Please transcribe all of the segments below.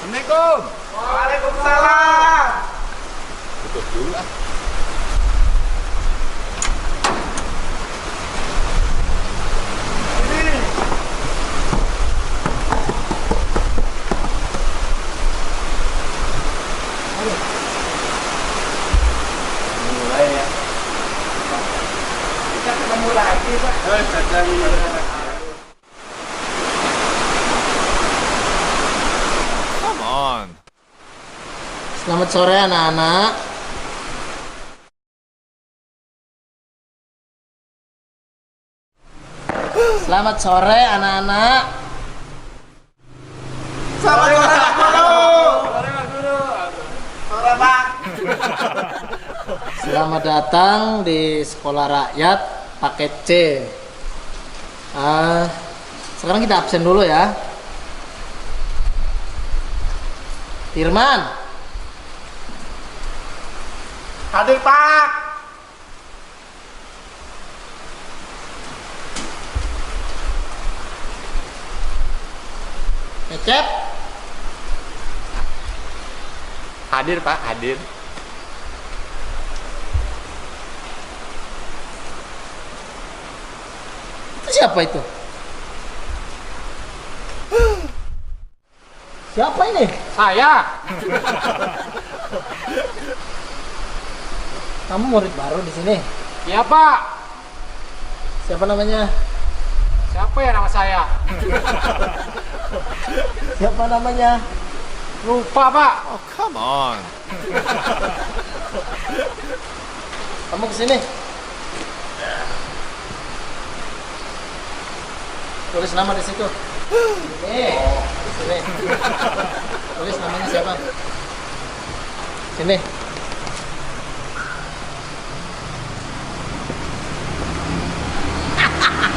Assalamualaikum. Waalaikumsalam. Tutup dulu ah. Mulai ya. Kita ketemu lagi, Pak. Come on. Selamat sore anak-anak. Selamat sore anak-anak. Selamat sore, Pak Guru. Sore, Pak Guru. Sore, Pak. Selamat datang di Sekolah Rakyat paket C. Sekarang kita absen dulu ya. Firman, Hadir, Pak. Cecep, Hadir Pak, hadir. itu siapa itu? Siapa ini? Saya. Kamu murid baru di sini. Iya Pak. Siapa namanya? Siapa ya nama saya? Siapa namanya? Lupa Pak. Oh come on. Kamu kesini. Tulis nama di situ. Ini. Sini. Tulis namanya siapa? Sini.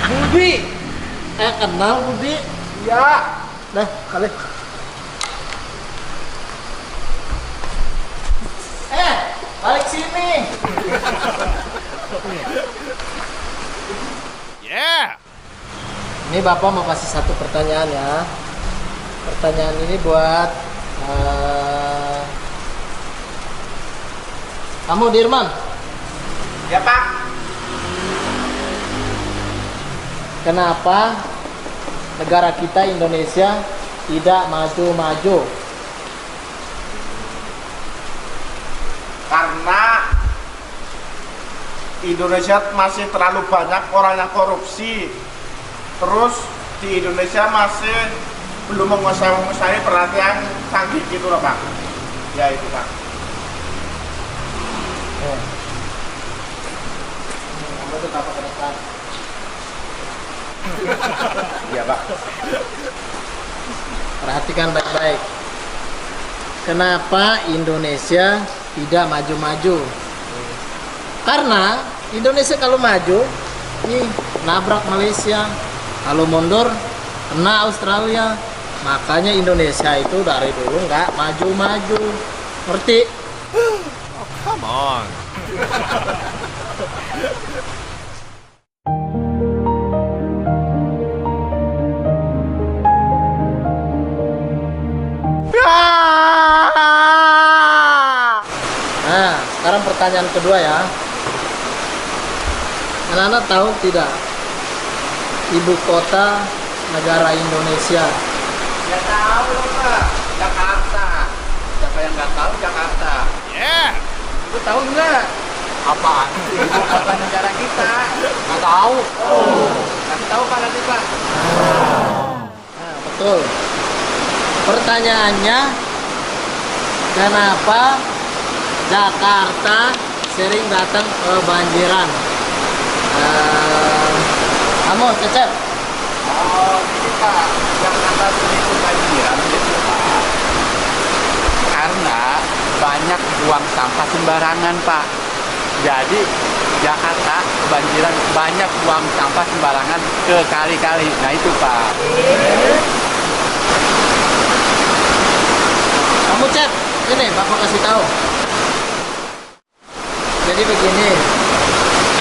Budi. Kenal Budi? Iya. Dah, kali. Balik sini. Yeah. Ini Bapak mau kasih satu pertanyaan ya. Pertanyaan ini buat kamu Dirman. Ya, Pak. Kenapa negara kita Indonesia tidak maju-maju? Karena Indonesia masih terlalu banyak orang yang korupsi. Terus di Indonesia masih belum menguasai perhatian canggih gitu loh, Pak. Ya itu, Pak. Kamu tuh apa ke depan? Iya, Pak. Perhatikan baik-baik. Kenapa Indonesia tidak maju-maju? Karena Indonesia kalau maju, nih nabrak Malaysia. Kalau mundur, kena Australia. Makanya Indonesia itu dari dulu nggak maju-maju. Ngerti? Oh come on. Nah, sekarang pertanyaan kedua ya. Anak-anak tahu tidak ibu kota negara Indonesia? Ya tahu loh, Pak. Jakarta. Siapa yang nggak tahu Jakarta? Yeah. Ibu tahu nggak? Apaan? Ibu kota negara kita. Nggak tahu. Kasih tahu, Pak, nanti, Pak. Nah, betul. Pertanyaannya, kenapa Jakarta sering datang kebanjiran? Kamu Cecep? Oh, ini, Pak. Jakarta sering kebanjiran gitu, Pak. Karena banyak buang sampah sembarangan, Pak. Jadi Jakarta kebanjiran, banyak buang sampah sembarangan ke kali-kali. Nah itu, Pak. Kamu Cep, ini Bapak kasih tahu. Jadi begini,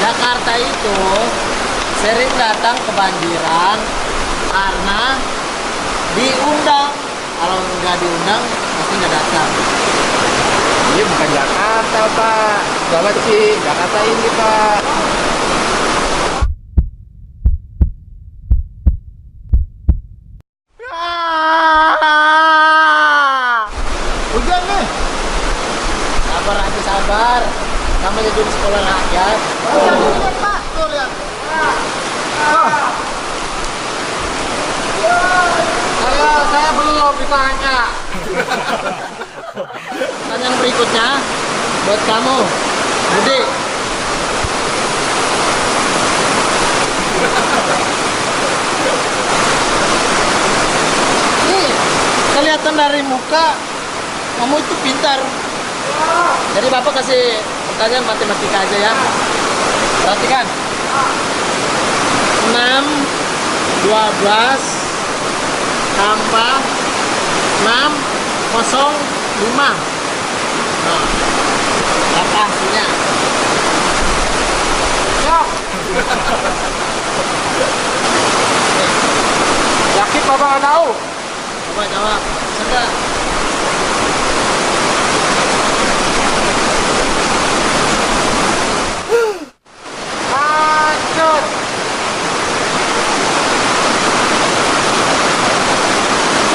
Jakarta itu sering datang kebanjiran karena diundang kalau nggak diundang pasti nggak datang. Ini bukan Jakarta, Pak. Gawat sih, Jakarta ini, Pak. Hujan nih. Sabar aja sabar. Namanya juga sekolah rakyat. Hujan Pak. Tuh lihat. Saya belum ditanya. Pertanyaan berikutnya buat kamu, Budi. Nih, kelihatan dari muka kamu itu pintar. Jadi Bapak kasih pertanyaan matematika aja ya. Perhatikan. 6, 12 tambah 6, 0, 5. Nah, apa hasilnya? Yakin Bapak nggak tahu? Coba jawab. Sudah. Macet.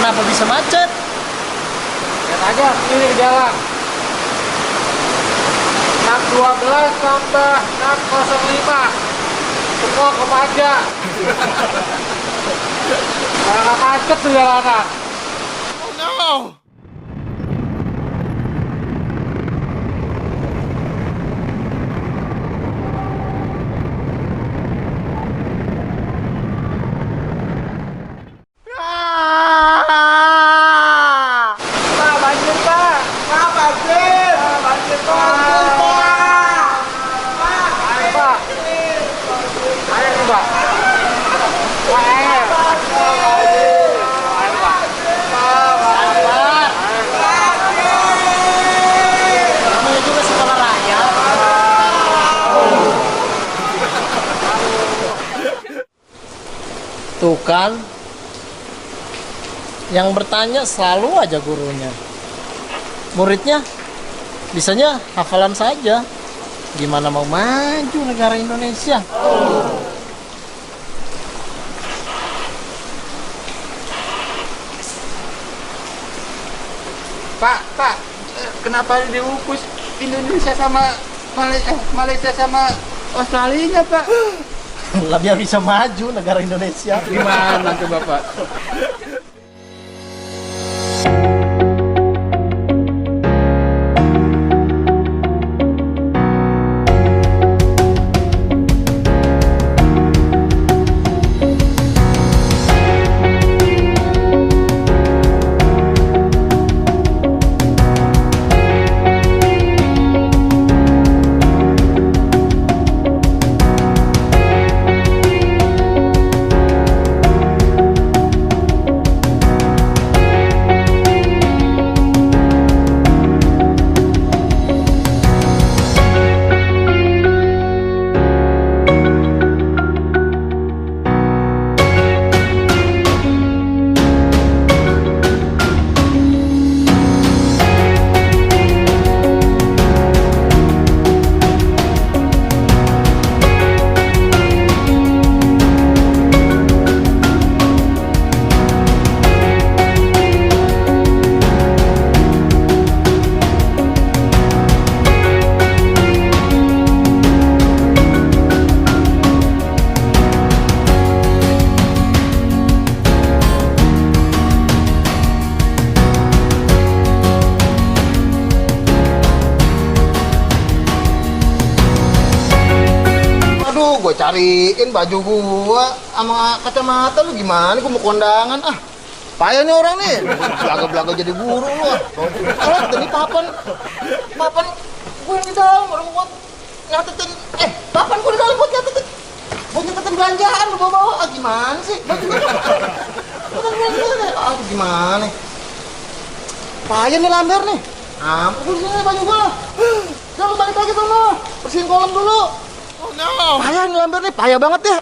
Kenapa bisa macet? Lihat aja, ini di jalan. 612 tambah 605. Semua kebaca. Karena macet tuh jalanan. Oh no! Pak, banjir, Pak. Pak, banjir. Pak, banjir, Pak. Ayo, Pak. Ayo nih, Pak. Pak, ayo. Ayo, Pak. Sabar. Namanya juga sekolah rakyat. Tuh kan, yang bertanya selalu aja gurunya. Muridnya bisanya hafalan saja. Gimana mau maju negara Indonesia? Pak, kenapa diukus Indonesia sama Malaysia sama Australia, Pak? Lah biar bisa maju negara Indonesia. Gimana tuh, Bapak? Gue cariin baju gua sama kacamata lu gimana? Gua mau kondangan ah. Payah nih orang nih. Belaga-belaga jadi guru lu. Kalau ini papan gua yang di dalam orang buat nyatetin. Papan gua di dalam buat nyatetin. Buat nyatetin belanjaan lu bawa-bawa. Ah gimana sih? Baju gua. Ah gimana? Payah nih lamber nih. Ampun gua sini baju gua. Jangan balik lagi sono. Bersihin kolam dulu. Oh no! Payah nih lamber nih, payah banget ya.